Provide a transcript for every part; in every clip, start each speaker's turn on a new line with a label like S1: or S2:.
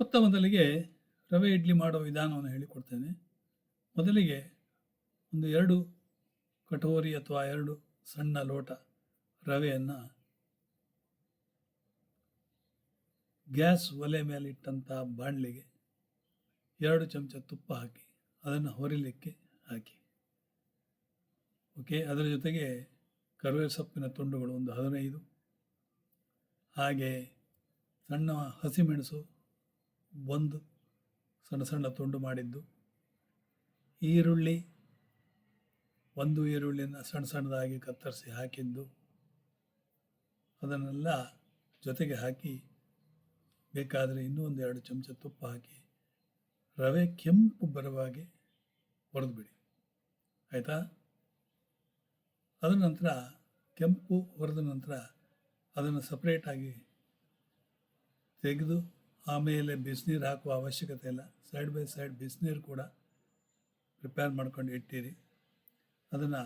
S1: ಮೊದಲಿಗೆ ರವೆ ಇಡ್ಲಿ ಮಾಡೋ ವಿಧಾನವನ್ನು ಹೇಳಿಕೊಡ್ತೇನೆ. ಮೊದಲಿಗೆ ಒಂದು 2 ಕಟೋರಿ ಅಥವಾ 2 ಸಣ್ಣ ಲೋಟ ರವೆಯನ್ನು ಗ್ಯಾಸ್ ಒಲೆ ಮೇಲೆ ಇಟ್ಟಂಥ ಬಾಣಲೆಗೆ 2 ಚಮಚ ತುಪ್ಪ ಹಾಕಿ ಅದನ್ನು ಹುರಿಲಿಕ್ಕೆ ಹಾಕಿ. ಓಕೆ, ಅದರ ಜೊತೆಗೆ ಕರಿಬೇವು ಸೊಪ್ಪಿನ ತುಂಡುಗಳು ಒಂದು 15, ಹಾಗೆ ಸಣ್ಣ ಹಸಿಮೆಣಸು 1 ಸಣ್ಣ ಸಣ್ಣ ತುಂಡು ಮಾಡಿದ್ದು, ಈರುಳ್ಳಿ 1 ಈರುಳ್ಳಿಯನ್ನು ಸಣ್ಣ ಸಣ್ಣದಾಗಿ ಕತ್ತರಿಸಿ ಹಾಕಿದ್ದು, ಅದನ್ನೆಲ್ಲ ಜೊತೆಗೆ ಹಾಕಿ ಬೇಕಾದರೆ ಇನ್ನೂ ಒಂದು 2 ಚಮಚ ತುಪ್ಪ ಹಾಕಿ ರವೆ ಕೆಂಪು ಬರುವಾಗೆ ಹುರಿದ್ಬಿಡಿ. ಆಯಿತಾ? ಅದರ ನಂತರ ಕೆಂಪು ಹುರಿದ ನಂತರ ಅದನ್ನು ಸಪ್ರೇಟಾಗಿ ತೆಗೆದು ಆಮೇಲೆ ಬಿಸಿನೀರು ಹಾಕುವ ಅವಶ್ಯಕತೆ ಇಲ್ಲ. ಸೈಡ್ ಬೈ ಸೈಡ್ ಬಿಸಿನೀರು ಕೂಡ ಪ್ರಿಪೇರ್ ಮಾಡ್ಕೊಂಡು ಇಟ್ಟಿರಿ. ಅದನ್ನು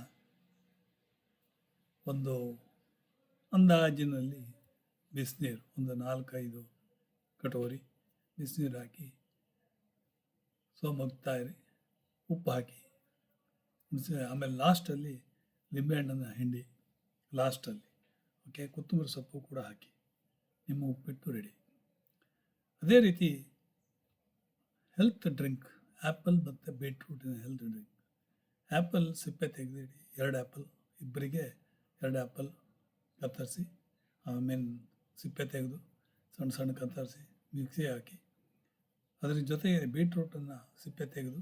S1: ಒಂದು ಅಂದಾಜಿನಲ್ಲಿ ಬಿಸಿನೀರು ಒಂದು 4-5 ಕಟೋರಿ ಬಿಸಿನೀರು ಹಾಕಿ ಮಗ್ತಾಯಿರಿ. ಉಪ್ಪು ಹಾಕಿ ಆಮೇಲೆ ಲಾಸ್ಟಲ್ಲಿ ಲಿಂಬೆಹಣ್ಣನ್ನು ಹಿಂಡಿ ಲಾಸ್ಟಲ್ಲಿ. ಓಕೆ, ಕೊತ್ತಂಬರಿ ಸೊಪ್ಪು ಕೂಡ ಹಾಕಿ ನಿಮ್ಮ ಉಪ್ಪಿಟ್ಟು ರೆಡಿ. ಅದೇ ರೀತಿ ಹೆಲ್ತ್ ಡ್ರಿಂಕ್, ಆ್ಯಪಲ್ ಮತ್ತು ಬೀಟ್ರೂಟಿನ ಹೆಲ್ತ್ ಡ್ರಿಂಕ್. ಆ್ಯಪಲ್ ಸಿಪ್ಪೆ ತೆಗೆದಿಡಿ, 2 ಆ್ಯಪಲ್, ಇಬ್ಬರಿಗೆ 2 ಆ್ಯಪಲ್ ಕತ್ತರಿಸಿ ಆಮೇಲೆ ಸಿಪ್ಪೆ ತೆಗೆದು ಸಣ್ಣ ಸಣ್ಣ ಕತ್ತರಿಸಿ ಮಿಕ್ಸಿ ಹಾಕಿ, ಅದರ ಜೊತೆಗೆ ಬೀಟ್ರೂಟನ್ನು ಸಿಪ್ಪೆ ತೆಗೆದು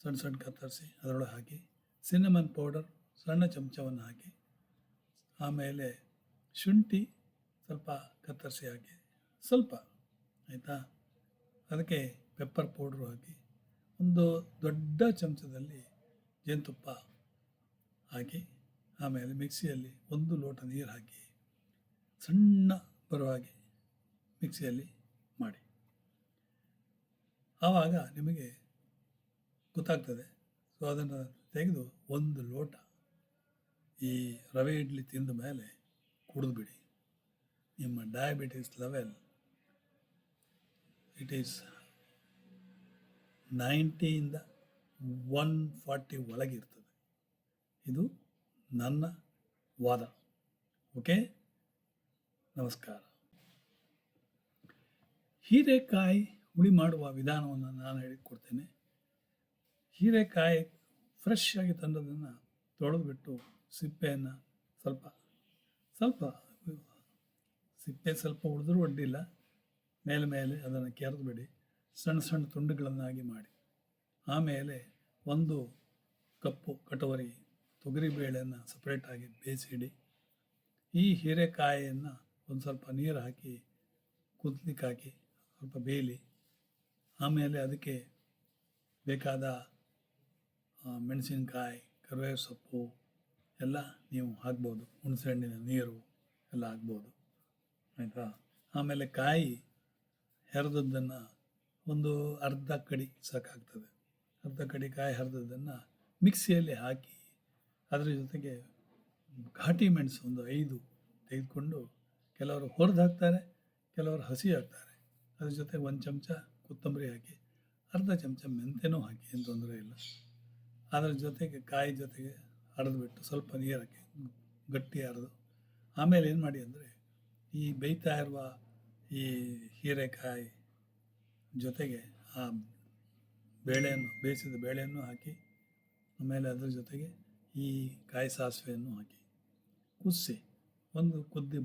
S1: ಸಣ್ಣ ಸಣ್ಣ ಕತ್ತರಿಸಿ ಅದರೊಳಗೆ ಹಾಕಿ, ಸಿನ್ನಮನ್ ಪೌಡರ್ ಸಣ್ಣ ಚಮಚವನ್ನು ಹಾಕಿ, ಆಮೇಲೆ ಶುಂಠಿ ಸ್ವಲ್ಪ ಕತ್ತರಿಸಿ ಹಾಕಿ ಸ್ವಲ್ಪ, ಆಯಿತಾ? ಅದಕ್ಕೆ ಪೆಪ್ಪರ್ ಪೌಡ್ರು ಹಾಕಿ, ಒಂದು ದೊಡ್ಡ ಚಮಚದಲ್ಲಿ ಜೇನುತುಪ್ಪ ಹಾಕಿ, ಆಮೇಲೆ ಮಿಕ್ಸಿಯಲ್ಲಿ 1 ಲೋಟ ನೀರು ಹಾಕಿ ಸಣ್ಣ ಬರುವಾಗೆ ಮಿಕ್ಸಿಯಲ್ಲಿ ಮಾಡಿ. ಆವಾಗ ನಿಮಗೆ ಗೊತ್ತಾಗ್ತದೆ. ಅದನ್ನು ತೆಗೆದು 1 ಲೋಟ ಈ ರವೆ ಇಡ್ಲಿ ತಿಂದ ಮೇಲೆ ಕುಡಿದ್ಬಿಡಿ. ನಿಮ್ಮ ಡಯಾಬಿಟಿಸ್ ಲೆವೆಲ್ ಇಟ್ ಈಸ್ 90ಇಂದ 140 ಒಳಗಿರ್ತದೆ. ಇದು ನನ್ನ ವಾದ. ಓಕೆ, ನಮಸ್ಕಾರ. ಹೀರೆಕಾಯಿ ಹುಳಿ ಮಾಡುವ ವಿಧಾನವನ್ನು ನಾನು ಹೇಳಿಕೊಡ್ತೇನೆ. ಹೀರೆಕಾಯಿ ಫ್ರೆಶ್ ಆಗಿ ತಂದದನ್ನು ತೊಳೆದುಬಿಟ್ಟು ಸಿಪ್ಪೆಯನ್ನು ಸ್ವಲ್ಪ ಸಿಪ್ಪೆ ಸ್ವಲ್ಪ ಉಳಿದ್ರೂ ಅಡ್ಡಿಲ್ಲ, ಮೇಲೆ ಅದನ್ನು ಕೆರೆದುಬಿಡಿ. ಸಣ್ಣ ಸಣ್ಣ ತುಂಡುಗಳನ್ನಾಗಿ ಮಾಡಿ. ಆಮೇಲೆ 1 ಕಪ್ಪು ಕಟೋರಿ ತೊಗರಿಬೇಳೆಯನ್ನು ಸಪ್ರೇಟಾಗಿ ಬೇಯಿಸಿಡಿ. ಈ ಹೀರೆಕಾಯಿಯನ್ನು ಒಂದು ಸ್ವಲ್ಪ ನೀರು ಹಾಕಿ ಕುದಿಲಿಕ್ಕೆ ಹಾಕಿ ಸ್ವಲ್ಪ ಬೇಯಲಿ. ಆಮೇಲೆ ಅದಕ್ಕೆ ಬೇಕಾದ ಮೆಣಸಿನಕಾಯಿ, ಕರಿಬೇವು ಸೊಪ್ಪು ಎಲ್ಲ ನೀವು ಹಾಕ್ಬೋದು. ಹುಣಸೆಹಣ್ಣಿನ ನೀರು ಎಲ್ಲ ಹಾಕ್ಬೋದು, ಆಯಿತಾ? ಆಮೇಲೆ ಕಾಯಿ ಹೆರೆದದ್ದನ್ನು ಒಂದು ಅರ್ಧ ಕಡಿ ಸಾಕಾಗ್ತದೆ. ಅರ್ಧ ಕಡಿ ಕಾಯಿ ಹೆರೆದದ್ದನ್ನು ಮಿಕ್ಸಿಯಲ್ಲಿ ಹಾಕಿ ಅದರ ಜೊತೆಗೆ ಘಾಟಿ ಮೆಣಸು ಒಂದು 5 ತೆಗೆದುಕೊಂಡು, ಕೆಲವರು ಹುರಿದು ಹಾಕ್ತಾರೆ, ಕೆಲವರು ಹಸಿ ಹಾಕ್ತಾರೆ. ಅದ್ರ ಜೊತೆಗೆ 1 ಚಮಚ ಕೊತ್ತಂಬರಿ ಹಾಕಿ, ಅರ್ಧ ಚಮಚ ಮೆಂತ್ಯನೂ ಹಾಕಿ, ಏನು ತೊಂದರೆ ಇಲ್ಲ. ಅದರ ಜೊತೆಗೆ ಕಾಯಿ ಜೊತೆಗೆ ಅರೆದುಬಿಟ್ಟು ಸ್ವಲ್ಪ ನೀರು ಹಾಕಿ ಗಟ್ಟಿ ಅರೆದು, ಆಮೇಲೆ ಏನು ಮಾಡಿ ಅಂದರೆ ಈ ಬೇಯ್ತಾ ಇರುವ ಈ ಹೀರೆಕಾಯಿ ಜೊತೆಗೆ ಆ ಬೇಳೆಯನ್ನು, ಬೇಯಿಸಿದ ಬೇಳೆಯನ್ನು ಹಾಕಿ, ಆಮೇಲೆ ಅದರ ಜೊತೆಗೆ ಈ ಕಾಯಿ ಸಾಸಿವೆಯನ್ನು ಹಾಕಿ ಕುದಿಸಿ. ಒಂದು ಕುದಿ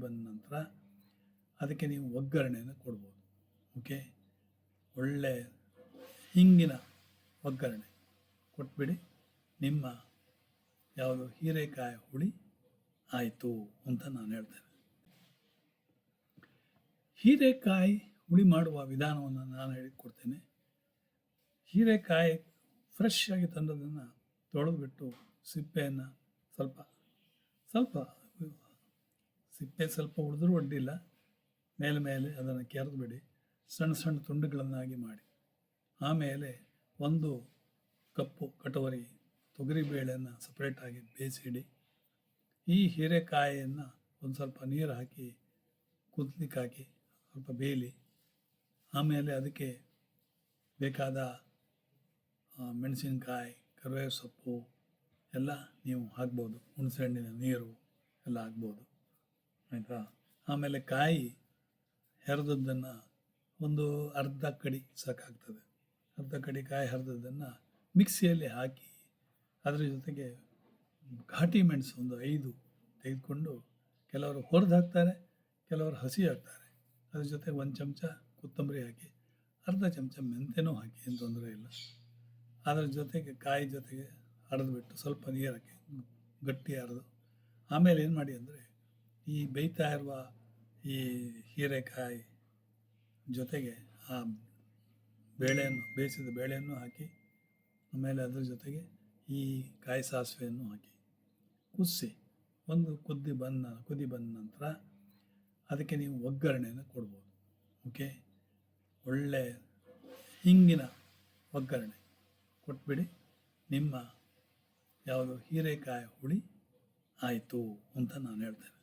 S1: ಬಂದ ನಂತರ ಅದಕ್ಕೆ ನೀವು ಒಗ್ಗರಣೆಯನ್ನು ಕೊಡ್ಬೋದು. ಓಕೆ, ಒಳ್ಳೆ ಹಿಂಗಿನ ಒಗ್ಗರಣೆ ಕೊಟ್ಬಿಡಿ. ನಿಮ್ಮ ಯಾವುದು ಹೀರೆಕಾಯಿ ಹುಳಿ ಆಯಿತು ಅಂತ ನಾನು ಹೇಳ್ತೇನೆ. ಹೀರೆಕಾಯಿ ಹುಳಿ ಮಾಡುವ ವಿಧಾನವನ್ನು ನಾನು ಹೇಳಿಕೊಡ್ತೇನೆ. ಹೀರೆಕಾಯಿ ಫ್ರೆಶ್ ಆಗಿ ತಂದದನ್ನು ತೊಳೆದುಬಿಟ್ಟು ಸಿಪ್ಪೆಯನ್ನು ಸ್ವಲ್ಪ ಸಿಪ್ಪೆ ಸ್ವಲ್ಪ ಉಳಿದ್ರೂ ಅಡ್ಡಿಲ್ಲ, ಮೇಲೆ ಅದನ್ನು ಕೆರೆದುಬಿಡಿ. ಸಣ್ಣ ಸಣ್ಣ ತುಂಡುಗಳನ್ನಾಗಿ ಮಾಡಿ. ಆಮೇಲೆ 1 ಕಪ್ಪು ಕಟೋರಿ ತೊಗರಿಬೇಳೆಯನ್ನು ಸಪ್ರೇಟಾಗಿ ಬೇಯಿಸಿಡಿ. ಈ ಹೀರೆಕಾಯಿಯನ್ನು ಒಂದು ಸ್ವಲ್ಪ ನೀರು ಹಾಕಿ ಕುದಿಲಿಕ್ಕೆ ಹಾಕಿ ಸ್ವಲ್ಪ ಬೇಯಲಿ. ಆಮೇಲೆ ಅದಕ್ಕೆ ಬೇಕಾದ ಮೆಣಸಿನಕಾಯಿ, ಕರಿಬೇವು ಸೊಪ್ಪು ಎಲ್ಲ ನೀವು ಹಾಕ್ಬೋದು. ಹುಣಸೆಹಣ್ಣಿನ ನೀರು ಎಲ್ಲ ಹಾಕ್ಬೋದು, ಆಯಿತಾ. ಆಮೇಲೆ ಕಾಯಿ ಹೆರೆದದ್ದನ್ನು ಒಂದು ಅರ್ಧ ಕಡಿ ಸಾಕಾಗ್ತದೆ. ಅರ್ಧ ಕಡಿ ಕಾಯಿ ಹೆರೆದದ್ದನ್ನು ಮಿಕ್ಸಿಯಲ್ಲಿ ಹಾಕಿ ಅದರ ಜೊತೆಗೆ ಘಾಟಿ ಮೆಣಸು ಒಂದು 5 ತೆಗೆದುಕೊಂಡು, ಕೆಲವರು ಹುರಿದು ಹಾಕ್ತಾರೆ, ಕೆಲವರು ಹಸಿ ಹಾಕ್ತಾರೆ. ಅದ್ರ ಜೊತೆಗೆ 1 ಚಮಚ ಕೊತ್ತಂಬರಿ ಹಾಕಿ, ಅರ್ಧ ಚಮಚ ಮೆಂತ್ಯನೂ ಹಾಕಿ, ಏನು ತೊಂದರೆ ಇಲ್ಲ. ಅದರ ಜೊತೆಗೆ ಕಾಯಿ ಜೊತೆಗೆ ಅರೆದ್ಬಿಟ್ಟು ಸ್ವಲ್ಪ ನೀರು ಹಾಕಿ ಗಟ್ಟಿ ಅರೆದು, ಆಮೇಲೆ ಏನು ಮಾಡಿ ಅಂದರೆ ಈ ಬೇಯ್ತಾ ಇರುವ ಈ ಹೀರೆಕಾಯಿ ಜೊತೆಗೆ ಆ ಬೇಳೆಯನ್ನು, ಬೇಯಿಸಿದ ಬೇಳೆಯನ್ನು ಹಾಕಿ, ಆಮೇಲೆ ಅದ್ರ ಜೊತೆಗೆ ಈ ಕಾಯಿ ಸಾಸಿವೆಯನ್ನು ಹಾಕಿ ಕುದಿಸಿ, ಒಂದು ಕುದಿ ಬಂದ ನಂತರ ಅದಕ್ಕೆ ನೀವು ಒಗ್ಗರಣೆಯನ್ನು ಕೊಡ್ಬೋದು. ಓಕೆ, ಒಳ್ಳೆ ಹಿಂಗಿನ ಒಗ್ಗರಣೆ ಕೊಟ್ಬಿಡಿ. ನಿಮ್ಮ ಯಾವುದು ಹೀರೆಕಾಯಿ ಹುಳಿ ಆಯಿತು ಅಂತ ನಾನು ಹೇಳ್ತೇನೆ.